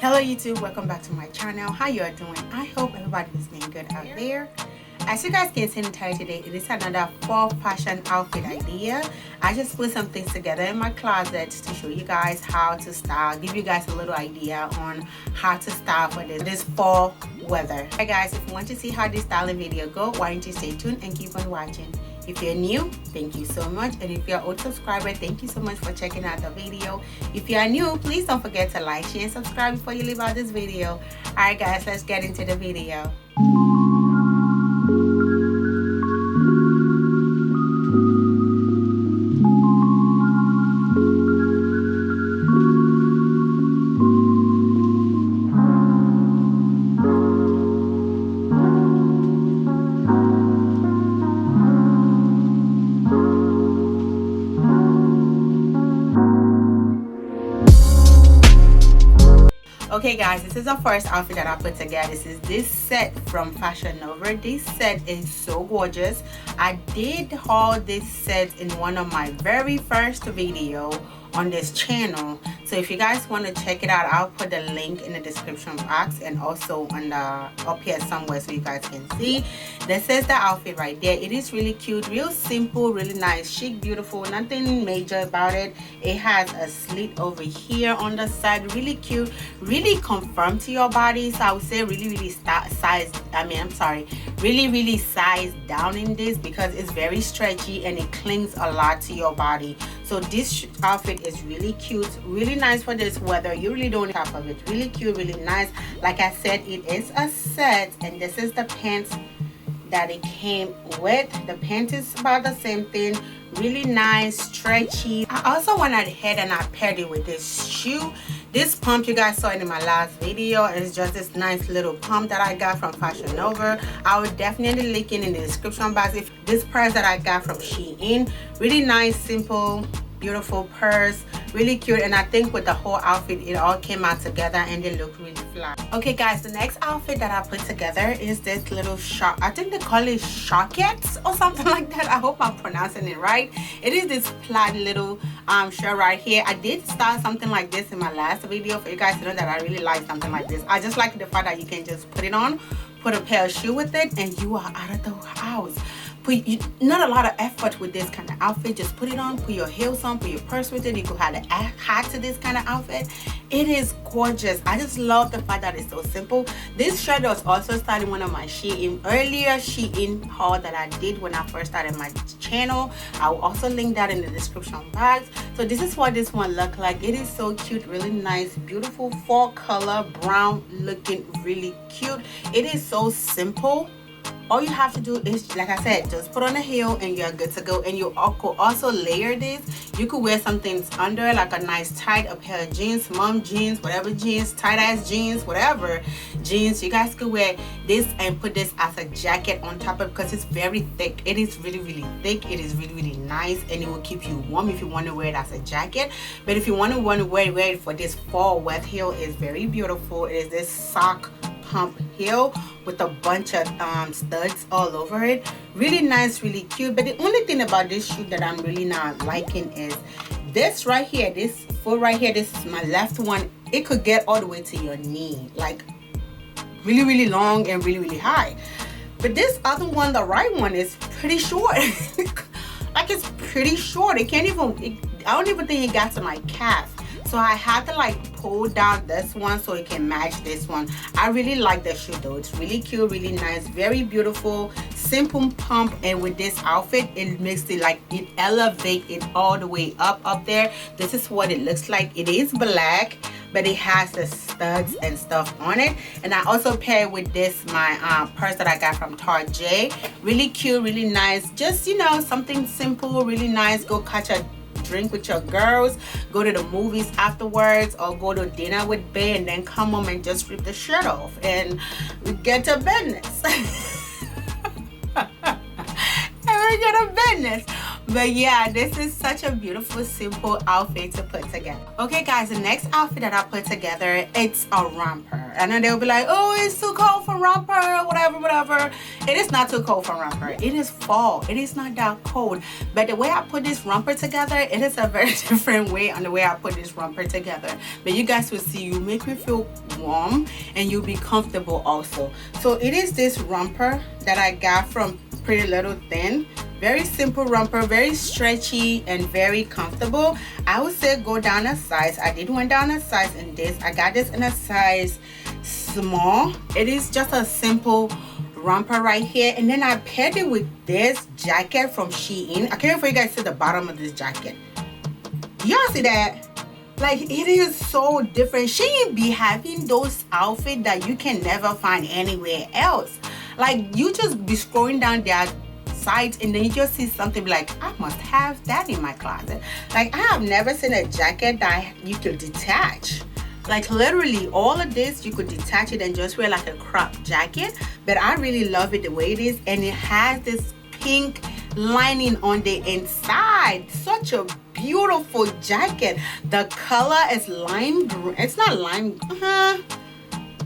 Hello YouTube, welcome back to my channel. How you are doing? I hope everybody is doing good out there. As you guys can see in the title today, it is another fall fashion outfit idea. I just put some things together in my closet to show you guys how to style, give you guys a little idea on how to style for this fall weather. Hey guys, if you want to see how this styling video go, why don't you stay tuned and keep on watching. If you're new, thank you so much, and if you're an old subscriber, thank you so much for checking out the video. If you are new, please don't forget to like, share, and subscribe before you leave out this video. Alright guys, let's get into the video. Okay guys, this is the first outfit that I put together. This is this set from Fashionnova. This set is so gorgeous. I did haul this set in one of my very first video on this channel, so if you guys want to check it out, I'll put the link in the description box and also on the up here somewhere so you guys can see. This is the outfit right there. It is really cute, real simple, really nice, chic, beautiful, nothing major about it. It has a slit over here on the side, really cute, really conform to your body. So I would say really sized down in this because it's very stretchy and it clings a lot to your body. So this outfit is really cute, really nice for this weather. You really don't have of it. Really cute, really nice. Like I said, it is a set, and this is the pants that it came with. The pants is about the same thing, really nice, stretchy. I also went ahead and I paired it with this shoe. This pump, you guys saw it in my last video. It's just this nice little pump that I got from Fashionnova. I will definitely link it in the description box. If this purse that I got from Shein, really nice, simple, beautiful purse, really cute. And I think with the whole outfit, it all came out together and they look really fly. Okay guys, the next outfit that I put together is this little short, I think they call it shockets or something like that. I hope I'm pronouncing it right. It is this plaid little shirt right here. I did style something like this in my last video for you guys to know that I really like something like this. I just like the fact that you can just put it on, put a pair of shoes with it, and you are out of the house. Not a lot of effort with this kind of outfit. Just put it on, put your heels on, put your purse with it. You could have a hat to this kind of outfit. It is gorgeous. I just love the fact that it's so simple. This shirt was also started one of my earlier Shein haul that I did when I first started my channel. I will also link that in the description box. So this is what this one looked like. It is so cute, really nice, beautiful fall color, brown looking, really cute. It is so simple. All you have to do is, like I said, just put on a heel and you're good to go. And you could also layer this. You could wear something under, like a nice tight, a pair of jeans, mom jeans, whatever jeans, tight ass jeans, whatever jeans. You guys could wear this and put this as a jacket on top of it because it's very thick. It is really thick. It is really nice, and it will keep you warm if you want to wear it as a jacket. But if you want to wear it for this fall wet heel, it's very beautiful. It is this sock pump heel with a bunch of studs all over it. Really nice, really cute. But the only thing about this shoe that I'm really not liking is this right here, this foot right here. This is my left one. It could get all the way to your knee, like really long and really high. But this other one, the right one, is pretty short. Like, it's pretty short. It can't even, I don't even think it got to my calf. So I had to like pull down this one so it can match this one. I really like the shoe though. It's really cute, really nice, very beautiful, simple pump. And with this outfit, it makes it like, it elevates it all the way up there. This is what it looks like. It is black, but it has the studs and stuff on it. And I also paired with this my purse that I got from Target. Really cute, really nice. Just, you know, something simple, really nice. Go catch a drink with your girls, go to the movies afterwards, or go to dinner with Bae and then come home and just rip the shirt off and we get to business. And we get to business. But yeah, this is such a beautiful, simple outfit to put together. Okay guys, the next outfit that I put together, it's a romper. And then they'll be like, oh, it's too cold for romper, whatever. It is not too cold for romper. It is fall. It is not that cold. But the way I put this romper together, it is a very different way on the way I put this romper together. But you guys will see, you make me feel warm and you'll be comfortable also. So it is this romper that I got from Pretty Little Thing. Very simple romper, very stretchy and very comfortable. I would say go down a size. I did went down a size in this. I got this in a size small. It is just a simple romper right here, and then I paired it with this jacket from Shein. I can't wait for you guys to see the bottom of this jacket. Y'all see that? Like, it is so different. Shein be having those outfits that you can never find anywhere else. Like, you just be scrolling down their sites and then you just see something like, I must have that in my closet. Like, I have never seen a jacket that you could detach. Like, literally all of this you could detach it and just wear like a crop jacket. But I really love it the way it is, and it has this pink lining on the inside. Such a beautiful jacket. The color is lime green. It's not lime,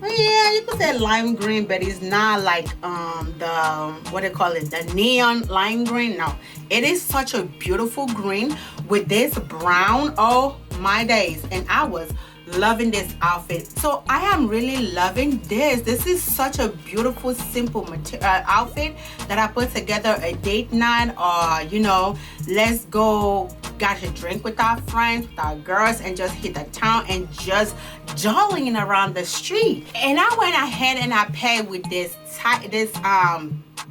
yeah, you could say lime green, but it's not like the, what do you call it, the neon lime green. No, it is such a beautiful green with this brown. Oh my days. And I was loving this outfit. So I am really loving this. This is such a beautiful, simple outfit that I put together a date night, or you know, let's go got a drink with our friends, with our girls, and just hit the town and just jollying around the street. And I went ahead and I paired with this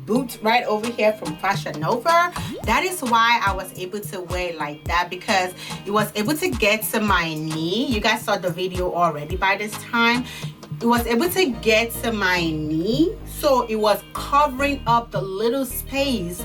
boot right over here from Fashionnova. That is why I was able to wear it like that, because it was able to get to my knee. You guys saw the video already by this time. It was able to get to my knee, so it was covering up the little space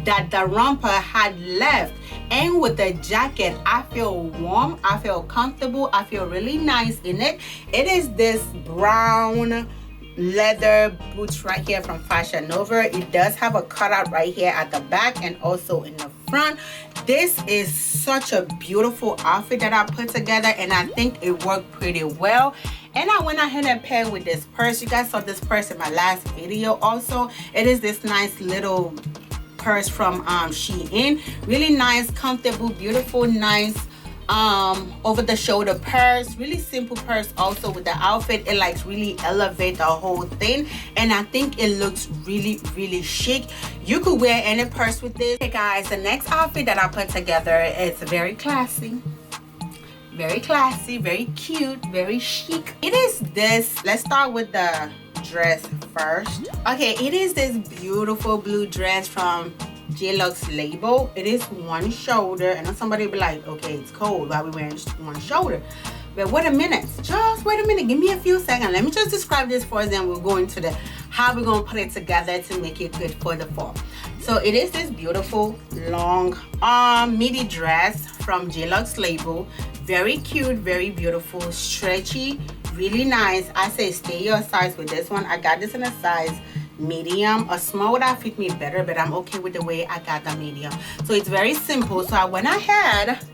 that the romper had left. And with the jacket, I feel warm, I feel comfortable, I feel really nice in it. It is this brown leather boots right here from Fashionnova. It does have a cutout right here at the back and also in the front. This is such a beautiful outfit that I put together, and I think it worked pretty well. And I went ahead and paired with this purse. You guys saw this purse in my last video also. It is this nice little purse from Shein. Really nice, comfortable, beautiful, nice over the shoulder purse. Really simple purse also with the outfit. It like really elevate the whole thing, and I think it looks really, really chic. You could wear any purse with this. Okay guys, the next outfit that I put together is very classy, very cute, very chic. It is this, let's start with the dress first. Okay, it is this beautiful blue dress from Jluxlabel. It is one shoulder. And then somebody will be like, okay, it's cold, why are we wearing one shoulder? But wait a minute, just wait a minute, give me a few seconds. Let me just describe this for us, then we'll go into the how we're gonna put it together to make it good for the fall. So it is this beautiful long midi dress from Jluxlabel. Very cute, very beautiful, stretchy, really nice. I say stay your size with this one. I got this in a size medium. A small would have fit me better, but I'm okay with the way I got the medium. So it's very simple. So I went ahead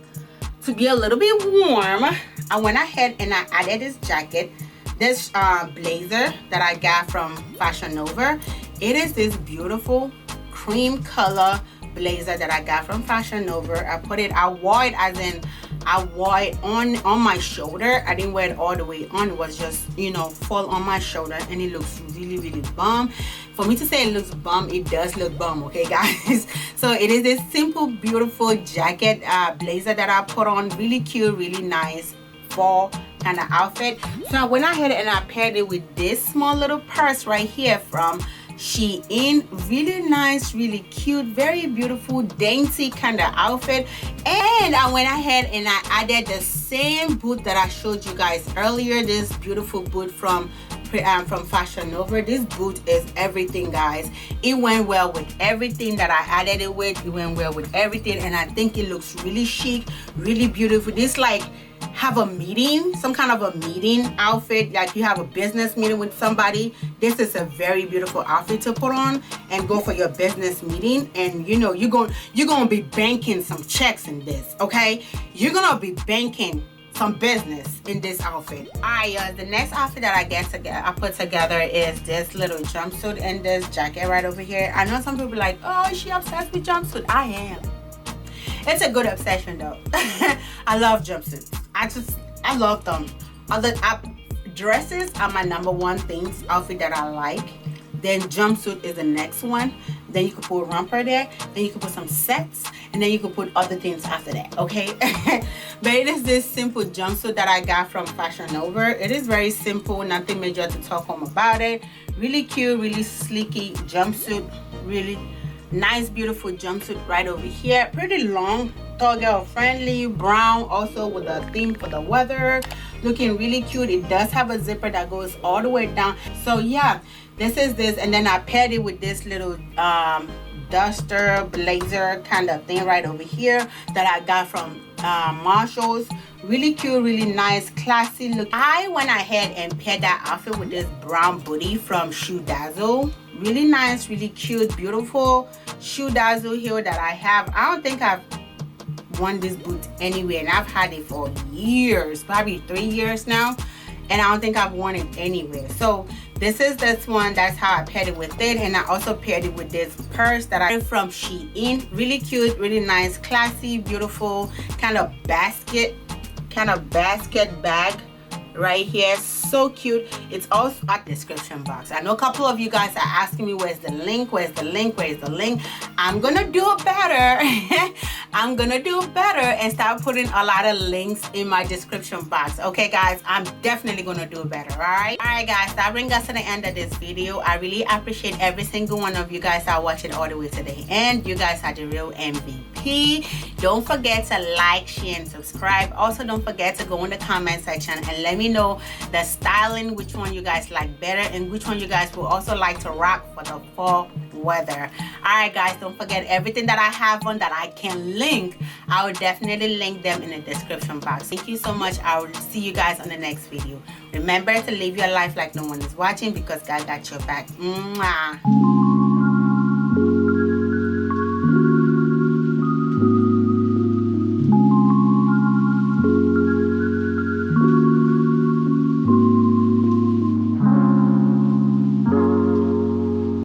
to be a little bit warm. I went ahead and I added this jacket, this blazer that I got from Fashionnova. It is this beautiful cream color blazer that I got from Fashionnova. I wore it as in I wore it on my shoulder. I didn't wear it all the way on. It was just, you know, fall on my shoulder, and it looks really, really bum. For me to say it looks bum, it does look bum, okay guys? So it is this simple, beautiful jacket blazer that I put on. Really cute, really nice fall kind of outfit. So I went ahead and I paired it with this small little purse right here from Shein. Really nice, really cute, very beautiful, dainty kind of outfit. And I went ahead and I added the same boot that I showed you guys earlier. This beautiful boot from Fashionnova. This boot is everything, guys. It went well with everything that I added it with. It went well with everything, and I think it looks really chic, really beautiful. This like have a meeting, some kind of a meeting outfit, like you have a business meeting with somebody, this is a very beautiful outfit to put on and go for your business meeting. And you know, you're gonna be banking some checks in this, okay? You're gonna be banking some business in this outfit. Alright, the next outfit that I put together is this little jumpsuit and this jacket right over here. I know some people are like, oh, is she obsessed with jumpsuit? I am. It's a good obsession though. I love jumpsuits. I love them. Dresses are my #1 things, outfit that I like. Then jumpsuit is the next one. Then you can put romper there. Then you can put some sets. And then you can put other things after that, okay? But it is this simple jumpsuit that I got from Fashionnova. It is very simple, nothing major to talk home about it. Really cute, really sleeky jumpsuit. Really nice, beautiful jumpsuit right over here. Pretty long, tall girl friendly, brown, also with a theme for the weather. Looking really cute. It does have a zipper that goes all the way down. So yeah, this is this, and then I paired it with this little duster blazer kind of thing right over here that I got from Marshall's. Really cute, really nice, classy look. I went ahead and paired that outfit with this brown booty from Shoe Dazzle. Really nice, really cute, beautiful Shoe Dazzle heel that I have. I don't think I've worn this boot anywhere, and I've had it for years, probably 3 years now, and I don't think I've worn it anywhere. So this is this one. That's how I paired it with it. And I also paired it with this purse that I got from Shein. Really cute, really nice, classy, beautiful, kind of basket bag right here. So cute. It's also at the description box. I know a couple of you guys are asking me, where's the link, where's the link, where's the link. I'm gonna do better. I'm gonna do better and start putting a lot of links in my description box. Okay guys, I'm definitely gonna do better. All right guys, that brings us to the end of this video. I really appreciate every single one of you guys that are watching all the way to the end. You guys are the real MVP. Don't forget to like, share, and subscribe. Also, don't forget to go in the comment section and let me know the styling, which one you guys like better, and which one you guys will also like to rock for the fall weather. All right guys, don't forget everything that I have on that I can link. I will definitely link them in the description box. Thank you so much. I will see you guys on the next video. Remember to live your life like no one is watching, because God got your back. Mwah.